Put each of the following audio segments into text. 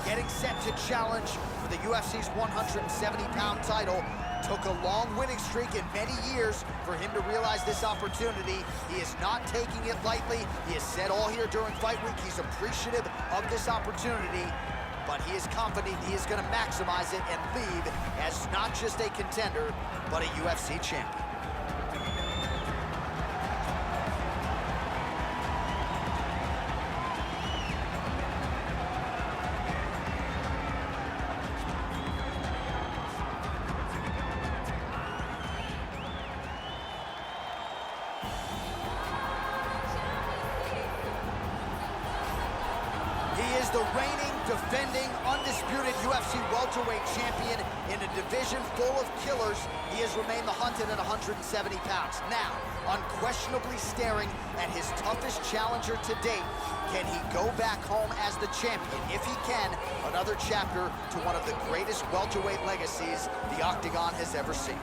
getting set to challenge for the UFC's 170-pound title. Took a long winning streak in many years for him to realize this opportunity. He is not taking it lightly. He has said all here during fight week he's appreciative of this opportunity, but he is confident he is going to maximize it and leave as not just a contender, but a UFC champion. He is the reigning, defending, undisputed UFC welterweight champion in a division full of killers. He has remained the hunted at 170 pounds. Now, unquestionably staring at his toughest challenger to date. Can he go back home as the champion? If he can, another chapter to one of the greatest welterweight legacies the Octagon has ever seen.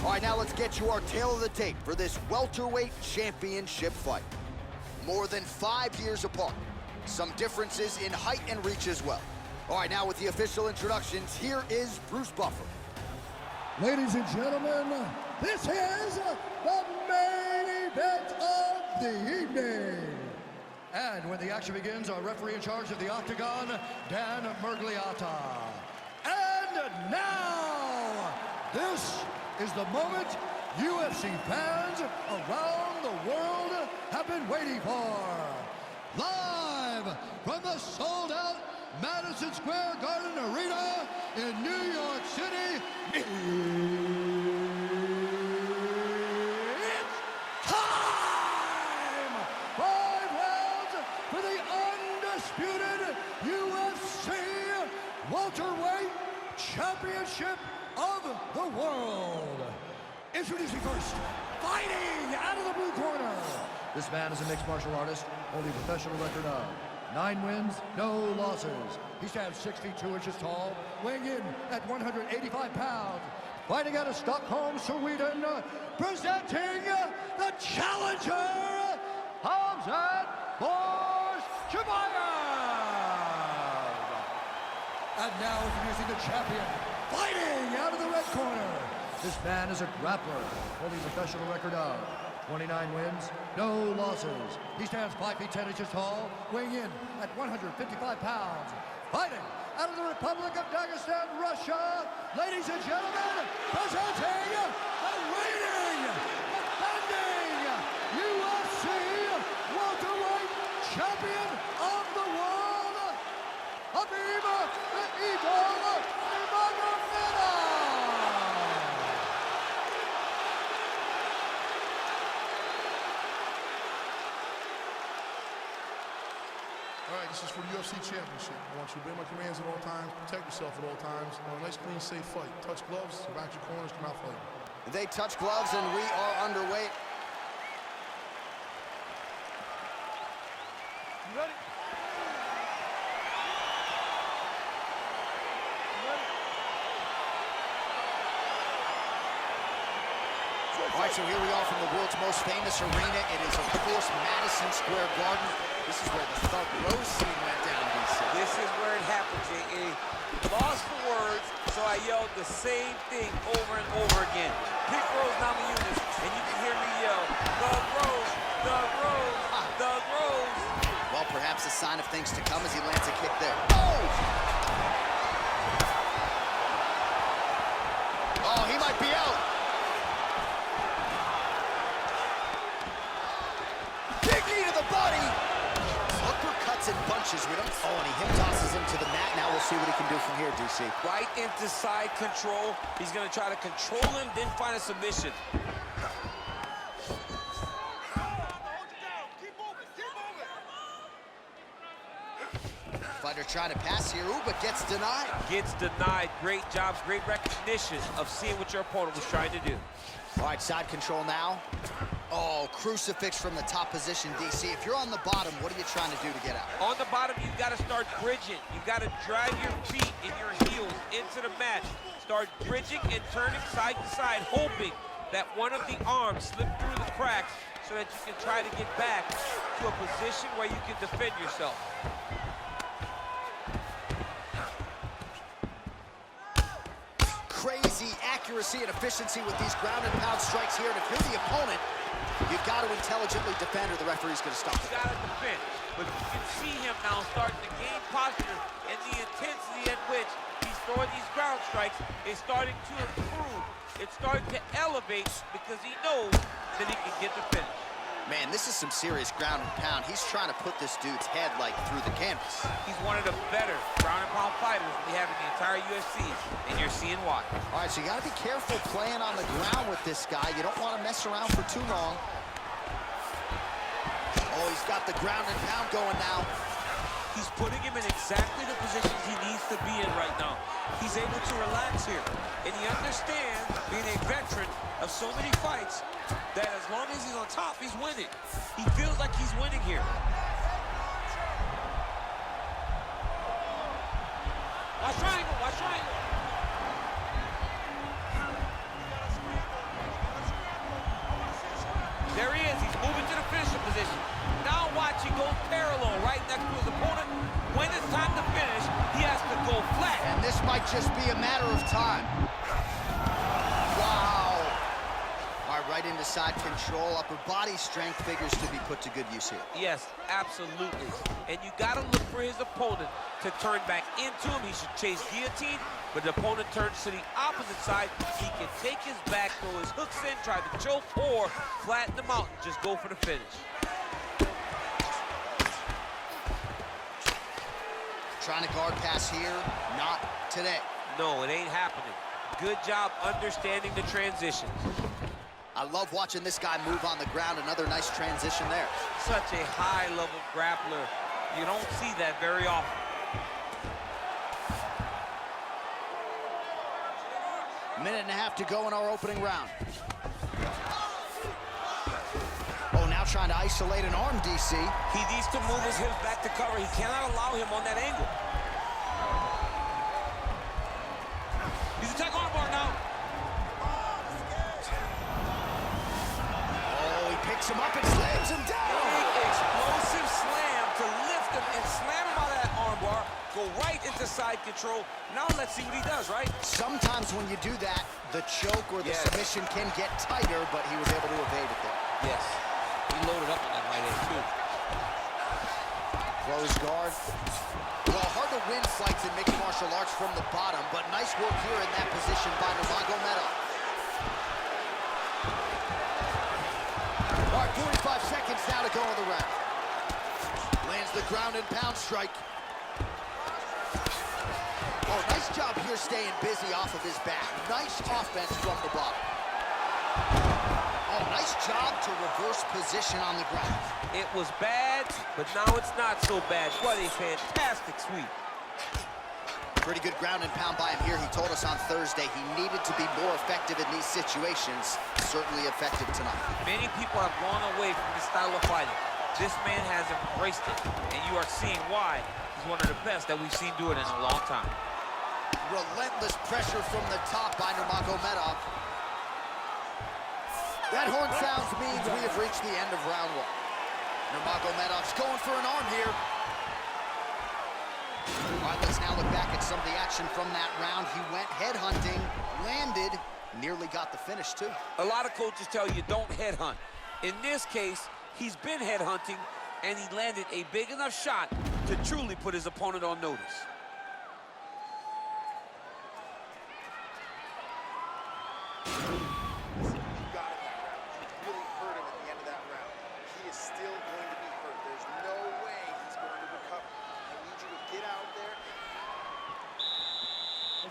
All right, now let's get you our tale of the tape for this welterweight championship fight. More than 5 years apart. Some differences in height and reach as well. All right, now with the official introductions, here is Bruce Buffer. Ladies and gentlemen, this is the main event of the evening. And when the action begins, our referee in charge of the Octagon, Dan Murgliata. And now, this is the moment UFC fans around the world have been waiting for. Live from the sold-out Madison Square Garden Arena in New York City, it's time! 5 rounds for the undisputed UFC welterweight championship of the world. Introducing first, fighting out of the blue corner. This man is a mixed martial artist, holding a professional record of 9 wins, no losses. He stands 6 feet 2 inches tall, weighing in at 185 pounds. Fighting out of Stockholm, Sweden, presenting the challenger, Khamzat Chimaev. And now introducing the champion, fighting out of the red corner. This man is a grappler, holding a professional record of 29 wins, no losses. He stands 5 feet 10 inches tall, weighing in at 155 pounds. Fighting out of the Republic of Dagestan, Russia, ladies and gentlemen, presenting the reigning, defending UFC welterweight champion of the world, Khabib Nurmagomedov. All right, this is for the UFC Championship. I want you to obey my commands at all times, protect yourself at all times. I want a nice, clean, safe fight. Touch gloves, back your corners, come out fighting. They touch gloves and we are underway. You ready? All right, so here we are from the world's most famous arena. It is, of course, Madison Square Garden. This is where the Thug Rose scene went down, DC. This is where it happened, J.A. Lost for words, so I yelled the same thing over and over again. Pick Rose Namajunas, and you can hear me yell, Thug Rose, Thug Rose, Thug Rose. Well, perhaps a sign of things to come as he lands a kick there. Oh! Oh, he might be out. Big knee to the body. Uppercuts and punches. We don't. Oh, and he hip tosses him to the mat. Now we'll see what he can do from here, DC. Right into side control. He's going to try to control him, then find a submission. Fighter trying to pass here, ooh, but gets denied. Gets denied. Great job, great recognition of seeing what your opponent was trying to do. All right, side control now. Oh, crucifix from the top position, DC. If you're on the bottom, what are you trying to do to get out? On the bottom, you've got to start bridging. You've got to drive your feet and your heels into the mat. Start bridging and turning side to side, hoping that one of the arms slip through the cracks so that you can try to get back to a position where you can defend yourself. Crazy accuracy and efficiency with these ground and pound strikes here. And if you're the opponent, you've got to intelligently defend or the referee's going to stop it. You got to defend. But you can see him now starting to gain posture, and the intensity at which he's throwing these ground strikes is starting to improve. It's starting to elevate because he knows that he can get the finish. Man, this is some serious ground and pound. He's trying to put this dude's head, like, through the canvas. He's one of the better ground and pound fighters we have in the entire UFC, and you're seeing why. All right, so you got to be careful playing on the ground with this guy. You don't want to mess around for too long. Oh, he's got the ground and pound going now. He's putting him in exactly the positions he needs to be in right now. He's able to relax here, and he understands, being a veteran of so many fights, that as long as he's on top, he's winning. He feels like he's winning here. Watch triangle, watch triangle. There he is, he's moving to the finisher position. Now watch, he goes parallel right next to his opponent. When it's time to finish, he has to go flat. And this might just be a matter of time. Wow. All right, right into side control. Upper body strength figures to be put to good use here. Yes, absolutely. And you got to look for his opponent to turn back into him. He should chase guillotine, but the opponent turns to the opposite side. He can take his back, throw his hooks in, try to choke, or flatten him out and just go for the finish. Trying to guard pass here, not today. No, it ain't happening. Good job understanding the transitions. I love watching this guy move on the ground. Another nice transition there. Such a high-level grappler. You don't see that very often. Minute and a half to go in our opening round. Oh, now trying to isolate an arm, DC. He needs to move his hips back to cover. He cannot allow him on that angle. He's attacking armbar now. Oh, he picks him up and slams him down. Big explosive slam to lift him and slam him out of that armbar. Go right into side control. Now let's see what he does, right? Sometimes when you do that, the choke or the submission can get tighter, but he was able to evade it there. Yes. He loaded up on that right hand, too. Close guard. Well, hard to win fights in mixed martial arts from the bottom, but nice work here in that position by Nurmagomedov. All right, 45 seconds now to go in the round. Lands the ground and pound strike. Oh, nice job here staying busy off of his back. Nice offense from the bottom. Oh, nice job to reverse position on the ground. It was bad, but now it's not so bad. What a fantastic sweep. Pretty good ground and pound by him here. He told us on Thursday he needed to be more effective in these situations. Certainly effective tonight. Many people have gone away from this style of fighting. This man has embraced it, and you are seeing why he's one of the best that we've seen do it in a long time. Relentless pressure from the top by Nurmagomedov. That horn sounds means we have reached the end of round one. Nurmagomedov's going for an arm here. All right, let's now look back at some of the action from that round. He went headhunting, landed, nearly got the finish too. A lot of coaches tell you don't headhunt. In this case, he's been headhunting, and he landed a big enough shot to truly put his opponent on notice.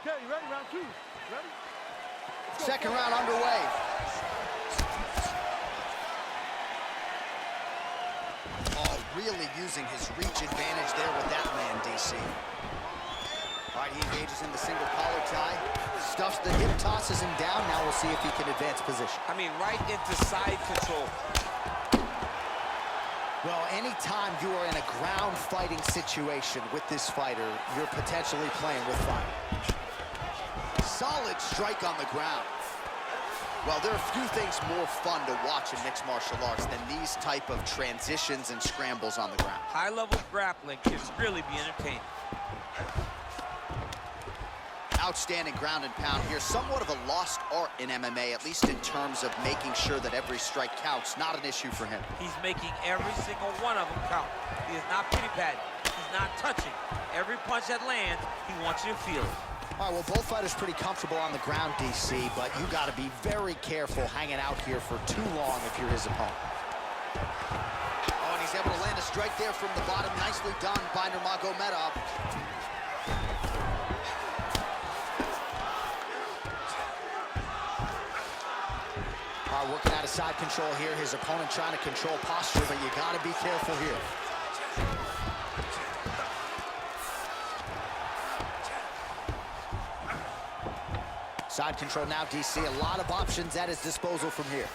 Okay, you ready? Round two. Ready? Second round underway. Oh, really using his reach advantage there with that land, DC. All right, he engages in the single collar tie. Stuffs the hip, tosses him down. Now we'll see if he can advance position. I mean, right into side control. Well, anytime you are in a ground fighting situation with this fighter, you're potentially playing with fire. Solid strike on the ground. Well, there are few things more fun to watch in mixed martial arts than these type of transitions and scrambles on the ground. High-level grappling can really be entertaining. Outstanding ground and pound here. Somewhat of a lost art in MMA, at least in terms of making sure that every strike counts. Not an issue for him. He's making every single one of them count. He is not pity-patting. He's not touching. Every punch that lands, he wants you to feel it. All right, well, both fighters pretty comfortable on the ground, DC, but you got to be very careful hanging out here for too long if you're his opponent. Oh, and he's able to land a strike there from the bottom. Nicely done by Nurmagomedov. Working out of side control here. His opponent trying to control posture, but you got to be careful here. Side control now, DC. A lot of options at his disposal from here.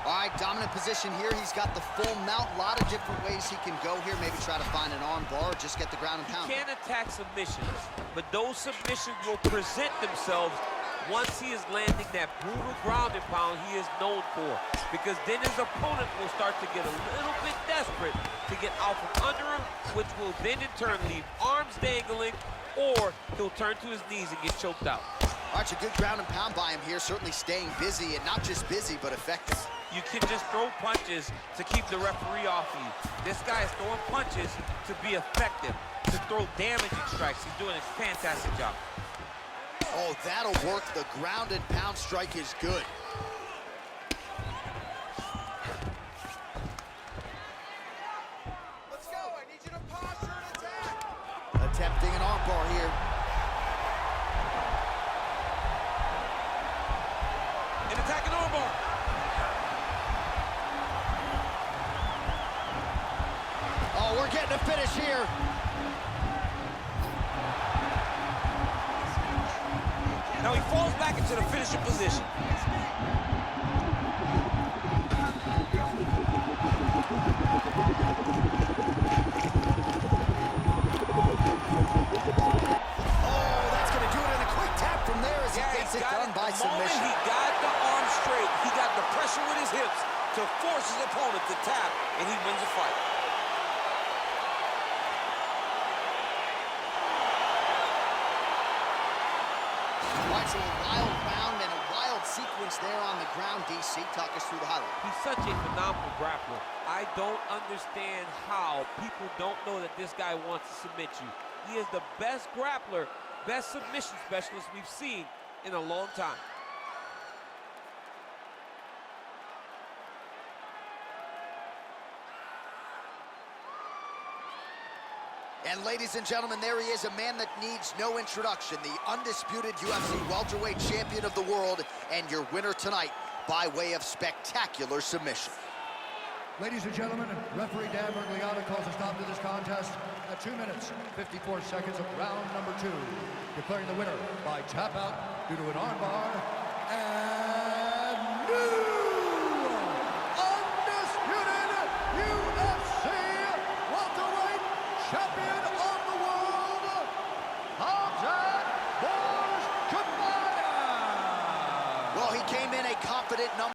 All right, dominant position here. He's got the full mount. A lot of different ways he can go here. Maybe try to find an arm bar or just get the ground and pound. He can attack submissions, but those submissions will present themselves once he is landing that brutal ground and pound he is known for, because then his opponent will start to get a little bit desperate to get out from under him, which will then in turn leave arms dangling, or he'll turn to his knees and get choked out. All right, a good ground and pound by him here, certainly staying busy, and not just busy, but effective. You can just throw punches to keep the referee off you. This guy is throwing punches to be effective, to throw damaging strikes. He's doing a fantastic job. Oh, that'll work. The ground and pound strike is good. Let's go. I need you to posture and attack. Attempting an arm bar here. An attacking arm bar. Oh, we're getting a finish here. Now he falls back into the finishing position. Oh, that's going to do it in a quick tap from there as he gets it done by submission. He got the arm straight. He got the pressure with his hips to force his opponent to tap, and he wins the fight. So a wild round and a wild sequence there on the ground, DC. Talk us through the highlight. He's such a phenomenal grappler. I don't understand how people don't know that this guy wants to submit you. He is the best grappler, best submission specialist we've seen in a long time. And ladies and gentlemen, there he is, a man that needs no introduction, the undisputed UFC welterweight champion of the world, and your winner tonight by way of spectacular submission. Ladies and gentlemen, referee Dan Bergliata calls a stop to this contest at 2 minutes, 54 seconds of round number 2, declaring the winner by tap out due to an armbar, and new undisputed UFC welterweight champion of the world, Khamzat Chimaev. Well, he came in a confident number.